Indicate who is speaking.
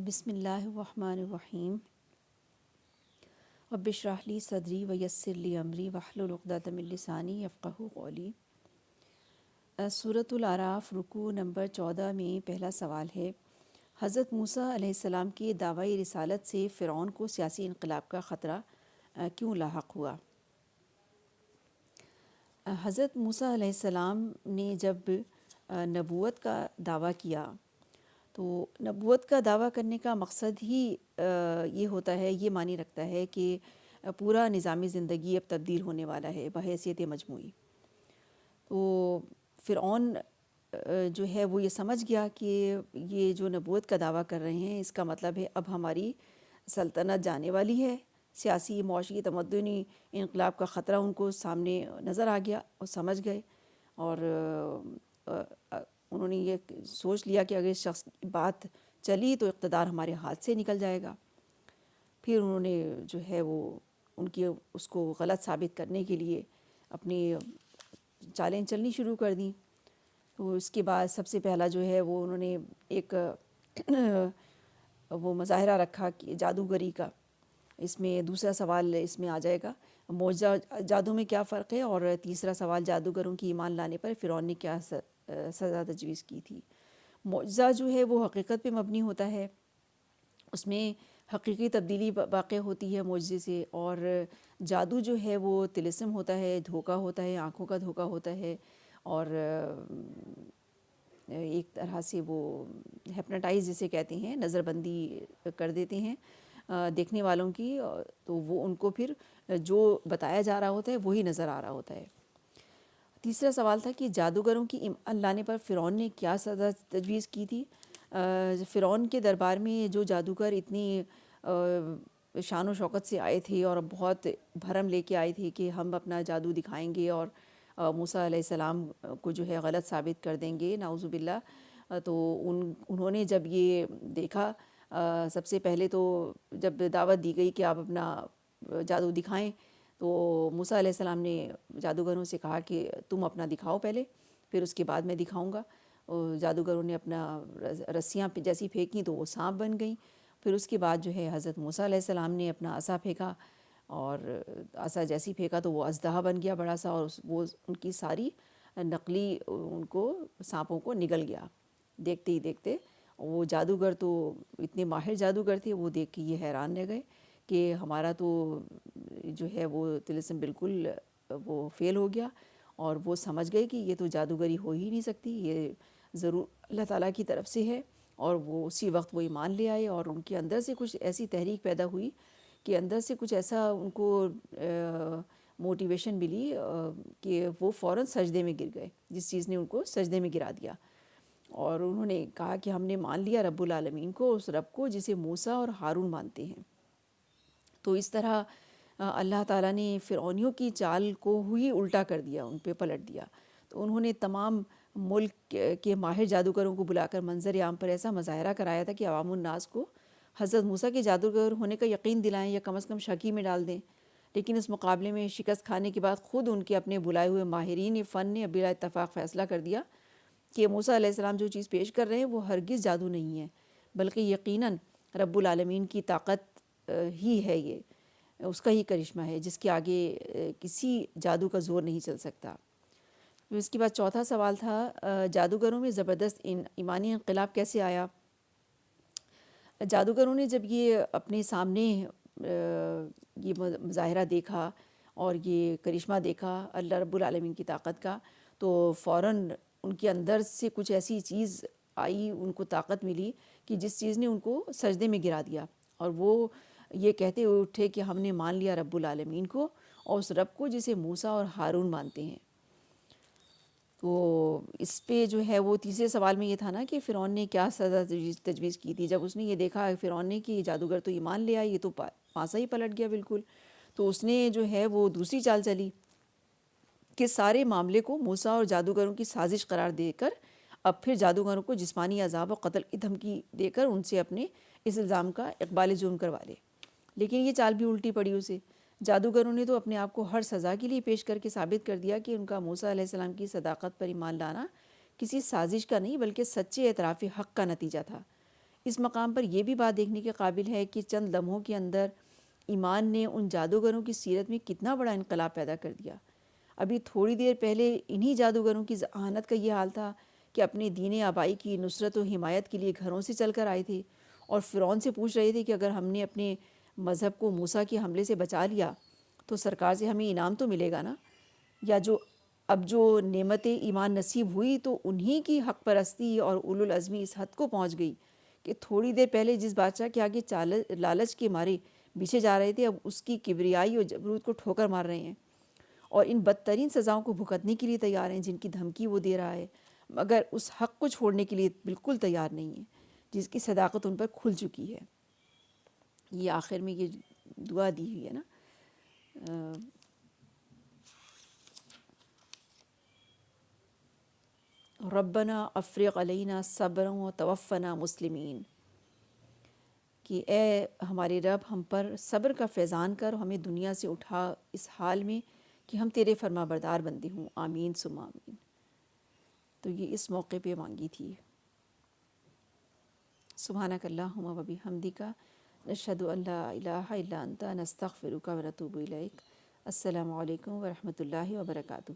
Speaker 1: بسم اللہ الرحمن الرحیم رب اشرح لی صدری ویسر لی امری واحلل عقدۃ من لسانی یفقہوا قولی۔ سورۃ الاعراف رکوع نمبر 14 میں پہلا سوال ہے، حضرت موسیٰ علیہ السلام کی دعوی رسالت سے فرعون کو سیاسی انقلاب کا خطرہ کیوں لاحق ہوا؟ حضرت موسیٰ علیہ السلام نے جب نبوت کا دعویٰ کیا تو نبوت کا دعویٰ کرنے کا مقصد ہی یہ ہوتا ہے، یہ معنی رکھتا ہے کہ پورا نظام زندگی اب تبدیل ہونے والا ہے بحیثیت مجموعی۔ تو فرعون جو ہے وہ یہ سمجھ گیا کہ یہ جو نبوت کا دعویٰ کر رہے ہیں اس کا مطلب ہے اب ہماری سلطنت جانے والی ہے، سیاسی معاشی تمدنی انقلاب کا خطرہ ان کو سامنے نظر آ گیا اور سمجھ گئے، اور انہوں نے یہ سوچ لیا کہ اگر اس شخص کی بات چلی تو اقتدار ہمارے ہاتھ سے نکل جائے گا۔ پھر انہوں نے جو ہے وہ ان کی اس کو غلط ثابت کرنے کے لیے اپنی چالیں چلنی شروع کر دیں۔ تو اس کے بعد سب سے پہلا جو ہے وہ انہوں نے ایک وہ مظاہرہ رکھا کہ جادوگری کا۔ اس میں دوسرا سوال اس میں آ جائے گا، معجزہ جادو میں کیا فرق ہے، اور تیسرا سوال جادوگروں کی ایمان لانے پر فرعون نے کیا سزا تجویز کی تھی۔ معجزہ جو ہے وہ حقیقت پہ مبنی ہوتا ہے، اس میں حقیقی تبدیلی واقع ہوتی ہے معجزے سے، اور جادو جو ہے وہ طلسم ہوتا ہے، دھوکہ ہوتا ہے، آنکھوں کا دھوکہ ہوتا ہے، اور ایک طرح سے وہ ہیپناٹائز جسے کہتے ہیں، نظر بندی کر دیتے ہیں دیکھنے والوں کی، تو وہ ان کو پھر جو بتایا جا رہا ہوتا ہے وہی نظر آ رہا ہوتا ہے۔ تیسرا سوال تھا کہ جادوگروں کی ایمان لانے پر فرعون نے کیا سزا تجویز کی تھی۔ فرعون کے دربار میں جو جادوگر اتنی شان و شوکت سے آئے تھے اور بہت بھرم لے کے آئے تھے کہ ہم اپنا جادو دکھائیں گے اور موسیٰ علیہ السلام کو جو ہے غلط ثابت کر دیں گے نعوذ باللہ، تو انہوں نے جب یہ دیکھا، سب سے پہلے تو جب دعوت دی گئی کہ آپ اپنا جادو دکھائیں تو موسیٰ علیہ السلام نے جادوگروں سے کہا کہ تم اپنا دکھاؤ پہلے، پھر اس کے بعد میں دکھاؤں گا۔ جادوگروں نے اپنا رسیاں جیسی پھینکی تو وہ سانپ بن گئیں۔ پھر اس کے بعد جو ہے حضرت موسیٰ علیہ السلام نے اپنا عصا پھینکا، اور عصا جیسی پھینکا تو وہ اژدہا بن گیا بڑا سا، اور وہ ان کی ساری نقلی ان کو سانپوں کو نگل گیا دیکھتے ہی دیکھتے۔ وہ جادوگر تو اتنے ماہر جادوگر تھے، وہ دیکھ کے یہ حیران رہ گئے کہ ہمارا تو جو ہے وہ طلسم بالکل وہ فیل ہو گیا، اور وہ سمجھ گئے کہ یہ تو جادوگری ہو ہی نہیں سکتی، یہ ضرور اللہ تعالیٰ کی طرف سے ہے، اور وہ اسی وقت وہ ایمان لے آئے، اور ان کے اندر سے کچھ ایسی تحریک پیدا ہوئی کہ اندر سے کچھ ایسا ان کو موٹیویشن ملی کہ وہ فوراً سجدے میں گر گئے، جس چیز نے ان کو سجدے میں گرا دیا، اور انہوں نے کہا کہ ہم نے مان لیا رب العالمین کو، اس رب کو جسے موسیٰ اور ہارون مانتے ہیں۔ تو اس طرح اللہ تعالیٰ نے فرعونیوں کی چال کو ہی الٹا کر دیا، ان پہ پلٹ دیا۔ تو انہوں نے تمام ملک کے ماہر جادوگروں کو بلا کر منظر عام پر ایسا مظاہرہ کرایا تھا کہ عوام الناس کو حضرت موسیٰ کے جادوگر ہونے کا یقین دلائیں یا کم از کم شک ہی میں ڈال دیں، لیکن اس مقابلے میں شکست کھانے کے بعد خود ان کے اپنے بلائے ہوئے ماہرین فن نے بلا اتفاق فیصلہ کر دیا کہ موسیٰ علیہ السلام جو چیز پیش کر رہے ہیں وہ ہرگز جادو نہیں ہے، بلکہ یقیناً رب العالمین کی طاقت ہی ہے، یہ اس کا ہی کرشمہ ہے جس کے آگے کسی جادو کا زور نہیں چل سکتا۔ اس کے بعد چوتھا سوال تھا، جادوگروں میں زبردست ایمانی انقلاب کیسے آیا؟ جادوگروں نے جب یہ اپنے سامنے یہ مظاہرہ دیکھا اور یہ کرشمہ دیکھا اللہ رب العالمین کی طاقت کا، تو فوراً ان کے اندر سے کچھ ایسی چیز آئی، ان کو طاقت ملی کہ جس چیز نے ان کو سجدے میں گرا دیا، اور وہ یہ کہتے ہوئے اٹھے کہ ہم نے مان لیا رب العالمین کو اور اس رب کو جسے موسیٰ اور ہارون مانتے ہیں۔ تو اس پہ جو ہے وہ تیسرے سوال میں یہ تھا نا کہ فرعون نے کیا سزا تجویز کی تھی۔ جب اس نے یہ دیکھا فرعون نے کہ جادوگر تو ایمان لے آئے، یہ تو پاسا ہی پلٹ گیا بالکل، تو اس نے جو ہے وہ دوسری چال چلی کہ سارے معاملے کو موسیٰ اور جادوگروں کی سازش قرار دے کر اب پھر جادوگروں کو جسمانی عذاب و قتل کی دھمکی دے کر ان سے اپنے اس الزام کا اقبال جرم کروا لے۔ لیکن یہ چال بھی الٹی پڑی اسے۔ جادوگروں نے تو اپنے آپ کو ہر سزا کے لیے پیش کر کے ثابت کر دیا کہ ان کا موسیٰ علیہ السلام کی صداقت پر ایمان لانا کسی سازش کا نہیں بلکہ سچے اعتراف حق کا نتیجہ تھا۔ اس مقام پر یہ بھی بات دیکھنے کے قابل ہے کہ چند لمحوں کے اندر ایمان نے ان جادوگروں کی سیرت میں کتنا بڑا انقلاب پیدا کر دیا۔ ابھی تھوڑی دیر پہلے انہی جادوگروں کی ذہانت کا یہ حال تھا کہ اپنے دین آبائی کی نصرت و حمایت کے لیے گھروں سے چل کر آئے تھے اور فرعون سے پوچھ رہے تھے کہ اگر ہم نے اپنے مذہب کو موسیٰ کے حملے سے بچا لیا تو سرکار سے ہمیں انعام تو ملے گا نا، یا اب جو نعمت ایمان نصیب ہوئی تو انہی کی حق پرستی اور اولو العزمی اس حد کو پہنچ گئی کہ تھوڑی دیر پہلے جس بادشاہ کے آگے لالچ کے مارے پیچھے جا رہے تھے، اب اس کی کبریائی اور جبروت کو ٹھوکر مار رہے ہیں اور ان بدترین سزاؤں کو بھگتنے کے لیے تیار ہیں جن کی دھمکی وہ دے رہا ہے، مگر اس حق کو چھوڑنے کے لیے بالکل تیار نہیں ہے جس کی صداقت ان پر کھل چکی ہے۔ یہ آخر میں یہ دعا دی ہوئی ہے نا، ربنا افرغ علینا صبرا و توفنا مسلمین، کہ اے ہمارے رب ہم پر صبر کا فیضان کر، ہمیں دنیا سے اٹھا اس حال میں کہ ہم تیرے فرما بردار بندے ہوں، آمین ثم آمین۔ تو یہ اس موقع پہ مانگی تھی۔ سبحانک اللہم و بحمدک، نشہد ان لا الہ الا انت، نستغفرک و نتوب الیک۔ السلام علیکم ورحمۃ اللہ وبرکاتہ۔